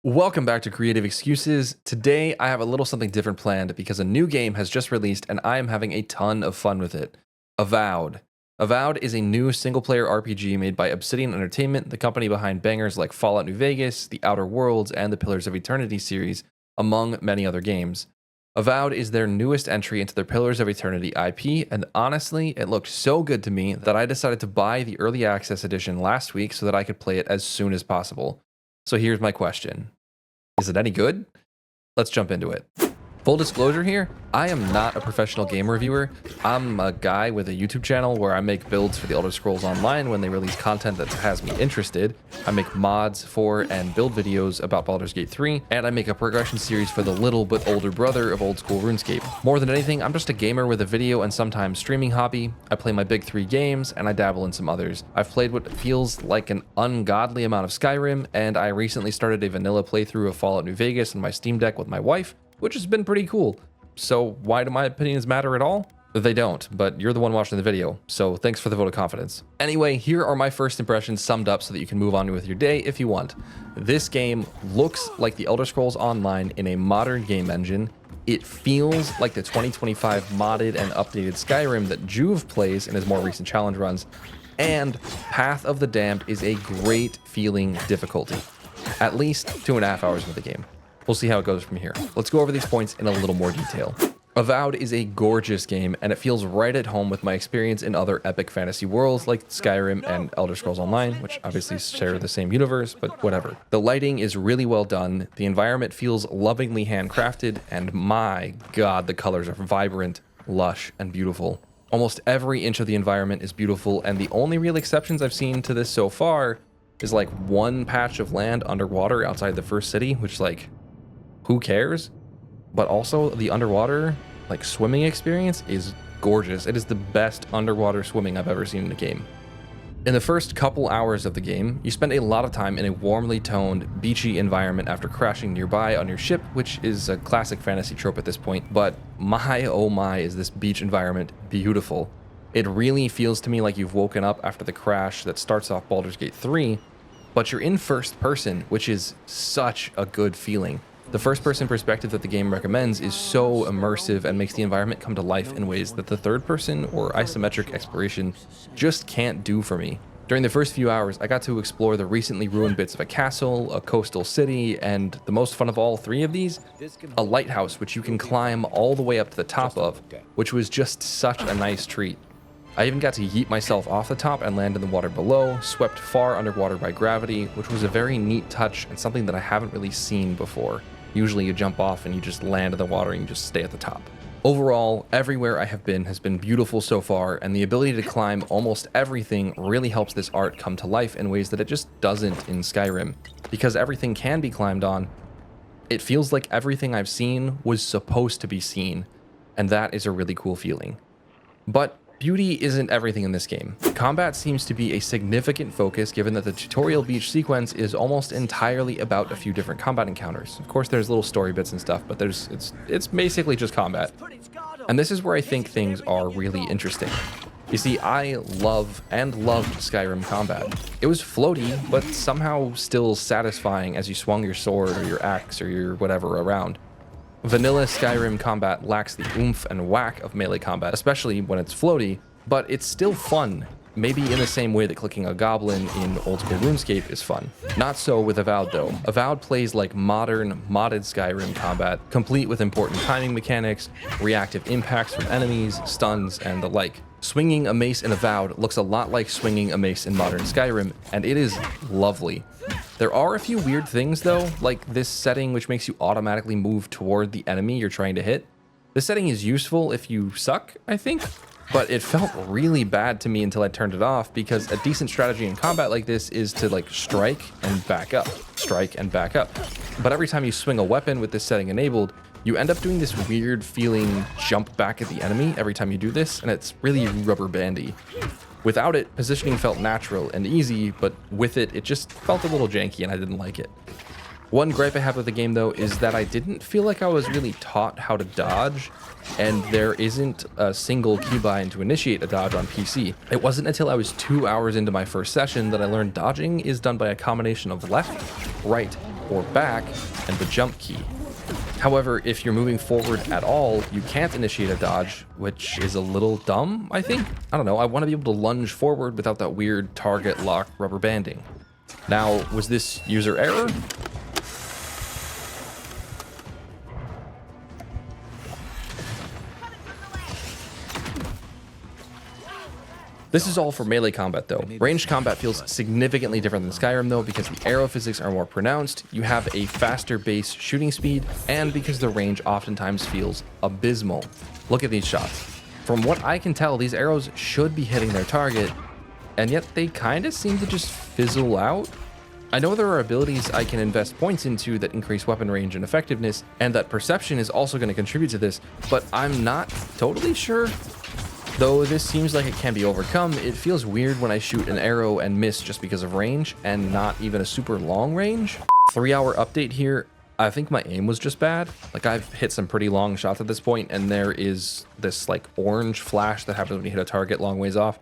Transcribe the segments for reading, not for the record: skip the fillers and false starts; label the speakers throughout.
Speaker 1: Welcome back to Creative Excuses. Today I have a little something different planned because a new game has just released and I am having a ton of fun with it. Avowed. Avowed is a new single-player RPG made by Obsidian Entertainment, the company behind bangers like Fallout New Vegas, The Outer Worlds, and the Pillars of Eternity series, among many other games. Avowed is their newest entry into their Pillars of Eternity IP, and honestly, it looked so good to me that I decided to buy the Early Access Edition last week so that I could play it as soon as possible. So here's my question. Is it any good? Let's jump into it. Full disclosure here, I am not a professional game reviewer. I'm a guy with a YouTube channel where I make builds for the Elder Scrolls Online when they release content that has me interested. I make mods for and build videos about Baldur's Gate 3, and I make a progression series for the little but older brother of old school RuneScape. More than anything, I'm just a gamer with a video and sometimes streaming hobby. I play my big 3 games, and I dabble in some others. I've played what feels like an ungodly amount of Skyrim, and I recently started a vanilla playthrough of Fallout New Vegas on my Steam Deck with my wife, which has been pretty cool. So why do my opinions matter at all? They don't, but you're the one watching the video, so thanks for the vote of confidence. Anyway, here are my first impressions summed up so that you can move on with your day if you want. This game looks like the Elder Scrolls Online in a modern game engine. It feels like the 2025 modded and updated Skyrim that Juve plays in his more recent challenge runs, and Path of the Damned is a great feeling difficulty, at least 2.5 hours into the game. We'll see how it goes from here. Let's go over these points in a little more detail. Avowed is a gorgeous game, and it feels right at home with my experience in other epic fantasy worlds like Skyrim and Elder Scrolls Online, which obviously share the same universe, but whatever. The lighting is really well done, the environment feels lovingly handcrafted, and my god, the colors are vibrant, lush, and beautiful. Almost every inch of the environment is beautiful, and the only real exceptions I've seen to this so far is like one patch of land underwater outside the first city, which like, who cares? But also the underwater like swimming experience is gorgeous. It is the best underwater swimming I've ever seen in a game. In the first couple hours of the game, you spend a lot of time in a warmly toned, beachy environment after crashing nearby on your ship, which is a classic fantasy trope at this point, but my oh my is this beach environment beautiful. It really feels to me like you've woken up after the crash that starts off Baldur's Gate 3, but you're in first person, which is such a good feeling. The first-person perspective that the game recommends is so immersive and makes the environment come to life in ways that the third-person or isometric exploration just can't do for me. During the first few hours, I got to explore the recently ruined bits of a castle, a coastal city, and the most fun of all 3 of these, a lighthouse which you can climb all the way up to the top of, which was just such a nice treat. I even got to yeet myself off the top and land in the water below, swept far underwater by gravity, which was a very neat touch and something that I haven't really seen before. Usually you jump off and you just land in the water and you just stay at the top. Overall, everywhere I have been has been beautiful so far, and the ability to climb almost everything really helps this art come to life in ways that it just doesn't in Skyrim. Because everything can be climbed on, it feels like everything I've seen was supposed to be seen, and that is a really cool feeling. But beauty isn't everything in this game. Combat seems to be a significant focus given that the tutorial beach sequence is almost entirely about a few different combat encounters. Of course there's little story bits and stuff, but it's basically just combat. And this is where I think things are really interesting. You see, I love and loved Skyrim combat. It was floaty, but somehow still satisfying as you swung your sword or your axe or your whatever around. Vanilla Skyrim combat lacks the oomph and whack of melee combat, especially when it's floaty, but it's still fun, maybe in the same way that clicking a goblin in old school RuneScape is fun. Not so with Avowed though. Avowed plays like modern, modded Skyrim combat, complete with important timing mechanics, reactive impacts from enemies, stuns, and the like. Swinging a mace in Avowed looks a lot like swinging a mace in modern Skyrim, and it is lovely. There are a few weird things though, like this setting which makes you automatically move toward the enemy you're trying to hit. This setting is useful if you suck, I think, but it felt really bad to me until I turned it off because a decent strategy in combat like this is to like strike and back up, strike and back up. But every time you swing a weapon with this setting enabled, you end up doing this weird feeling jump back at the enemy every time you do this, and it's really rubber bandy. Without it, positioning felt natural and easy, but with it, it just felt a little janky and I didn't like it. One gripe I have with the game though is that I didn't feel like I was really taught how to dodge, and there isn't a single keybind to initiate a dodge on PC. It wasn't until I was 2 hours into my first session that I learned dodging is done by a combination of left, right, or back and the jump key. However, if you're moving forward at all, you can't initiate a dodge, which is a little dumb, I think. I don't know, I want to be able to lunge forward without that weird target lock rubber banding. Now, was this user error? This is all for melee combat though. Ranged combat feels significantly different than Skyrim though, because the arrow physics are more pronounced, you have a faster base shooting speed, and because the range oftentimes feels abysmal. Look at these shots. From what I can tell, these arrows should be hitting their target, and yet they kind of seem to just fizzle out. I know there are abilities I can invest points into that increase weapon range and effectiveness, and that perception is also going to contribute to this, but I'm not totally sure. Though this seems like it can be overcome, it feels weird when I shoot an arrow and miss just because of range, and not even a super long range. 3-hour update here. I think my aim was just bad. Like, I've hit some pretty long shots at this point, and there is this like orange flash that happens when you hit a target long ways off.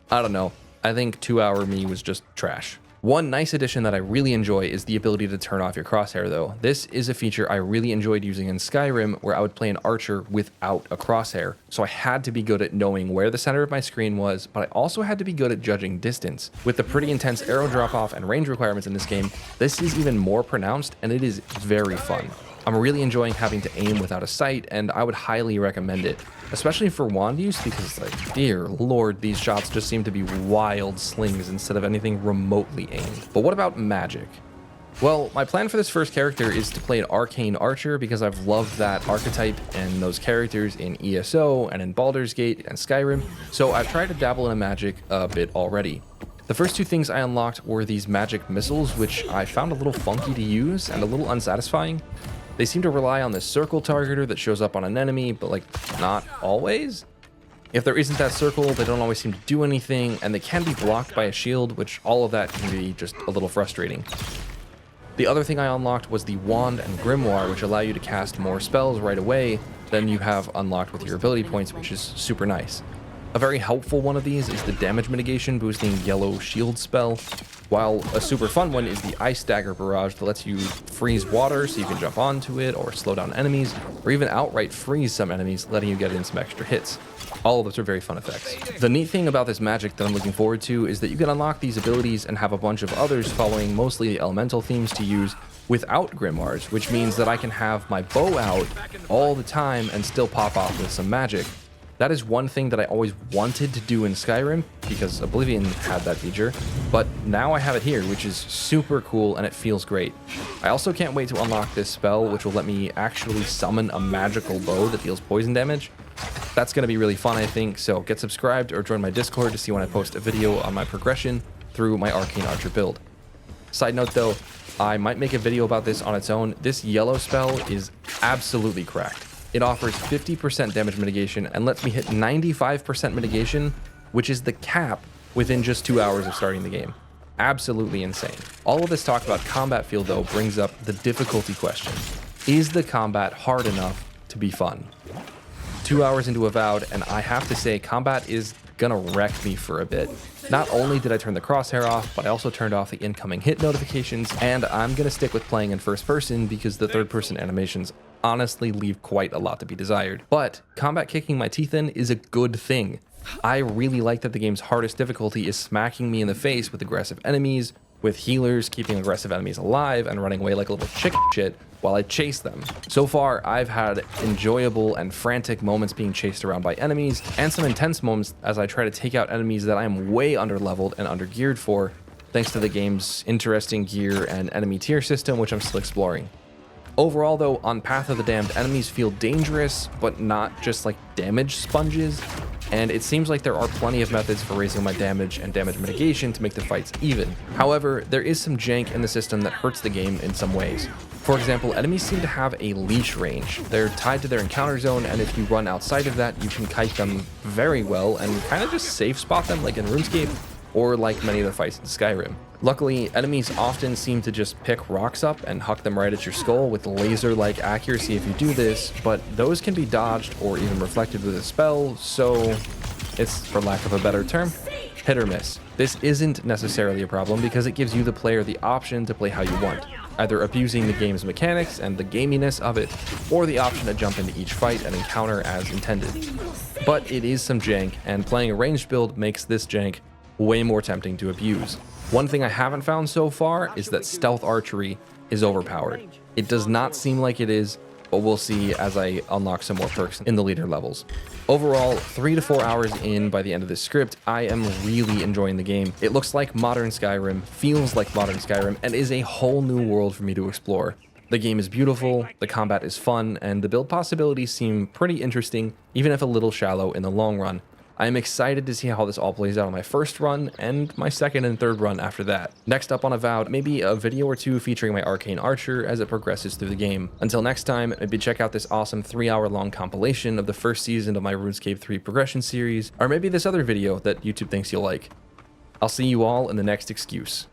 Speaker 1: I don't know. I think 2-hour me was just trash. One nice addition that I really enjoy is the ability to turn off your crosshair though. This is a feature I really enjoyed using in Skyrim, where I would play an archer without a crosshair. So I had to be good at knowing where the center of my screen was, but I also had to be good at judging distance. With the pretty intense arrow drop off and range requirements in this game, this is even more pronounced, and it is very fun. I'm really enjoying having to aim without a sight, and I would highly recommend it, especially for wand use, because like, dear lord, these shots just seem to be wild slings instead of anything remotely aimed. But what about magic? Well, my plan for this first character is to play an arcane archer because I've loved that archetype and those characters in ESO and in Baldur's Gate and Skyrim, so I've tried to dabble in magic a bit already. The first two things I unlocked were these magic missiles, which I found a little funky to use and a little unsatisfying. They seem to rely on this circle targeter that shows up on an enemy, but like not always. If there isn't that circle, they don't always seem to do anything, and they can be blocked by a shield, which all of that can be just a little frustrating. The other thing I unlocked was the wand and grimoire, which allow you to cast more spells right away than you have unlocked with your ability points, which is super nice. A very helpful one of these is the damage mitigation boosting yellow shield spell, while a super fun one is the ice dagger barrage that lets you freeze water so you can jump onto it or slow down enemies, or even outright freeze some enemies, letting you get in some extra hits. All of those are very fun effects. The neat thing about this magic that I'm looking forward to is that you can unlock these abilities and have a bunch of others following mostly the elemental themes to use without grimoires, which means that I can have my bow out all the time and still pop off with some magic. That is one thing that I always wanted to do in Skyrim, because Oblivion had that feature, but now I have it here, which is super cool and it feels great. I also can't wait to unlock this spell, which will let me actually summon a magical bow that deals poison damage. That's going to be really fun, I think, so get subscribed or join my Discord to see when I post a video on my progression through my Arcane Archer build. Side note though, I might make a video about this on its own. This yellow spell is absolutely cracked. It offers 50% damage mitigation and lets me hit 95% mitigation, which is the cap within just 2 hours of starting the game. Absolutely insane. All of this talk about combat feel though brings up the difficulty question. Is the combat hard enough to be fun? 2 hours into Avowed, and I have to say combat is gonna wreck me for a bit. Not only did I turn the crosshair off, but I also turned off the incoming hit notifications, and I'm gonna stick with playing in first person because the third person animations honestly leave quite a lot to be desired. But combat kicking my teeth in is a good thing. I really like that the game's hardest difficulty is smacking me in the face with aggressive enemies, with healers keeping aggressive enemies alive and running away like a little chicken shit while I chase them. So far, I've had enjoyable and frantic moments being chased around by enemies, and some intense moments as I try to take out enemies that I am way under-leveled and under-geared for, thanks to the game's interesting gear and enemy tier system, which I'm still exploring. Overall though, on Path of the Damned, enemies feel dangerous, but not just like damage sponges, and it seems like there are plenty of methods for raising my damage and damage mitigation to make the fights even. However, there is some jank in the system that hurts the game in some ways. For example, enemies seem to have a leash range. They're tied to their encounter zone, and if you run outside of that, you can kite them very well and kind of just safe spot them like in RuneScape, or like many of the fights in Skyrim. Luckily, enemies often seem to just pick rocks up and huck them right at your skull with laser-like accuracy if you do this, but those can be dodged or even reflected with a spell, so it's, for lack of a better term, hit or miss. This isn't necessarily a problem because it gives you, the player, the option to play how you want. either abusing the game's mechanics and the gaminess of it, or the option to jump into each fight and encounter as intended. But it is some jank, and playing a ranged build makes this jank way more tempting to abuse. One thing I haven't found so far is that stealth archery is overpowered. It does not seem like it is, but we'll see as I unlock some more perks in the leader levels. Overall, 3 to 4 hours in by the end of this script, I am really enjoying the game. It looks like modern Skyrim, feels like modern Skyrim, and is a whole new world for me to explore. The game is beautiful, the combat is fun, and the build possibilities seem pretty interesting, even if a little shallow in the long run. I am excited to see how this all plays out on my first run and my second and third run after that. Next up on Avowed, maybe a video or two featuring my arcane archer as it progresses through the game. Until next time, maybe check out this awesome 3-hour long compilation of the first season of my RuneScape 3 progression series, or maybe this other video that YouTube thinks you'll like. I'll see you all in the next excuse.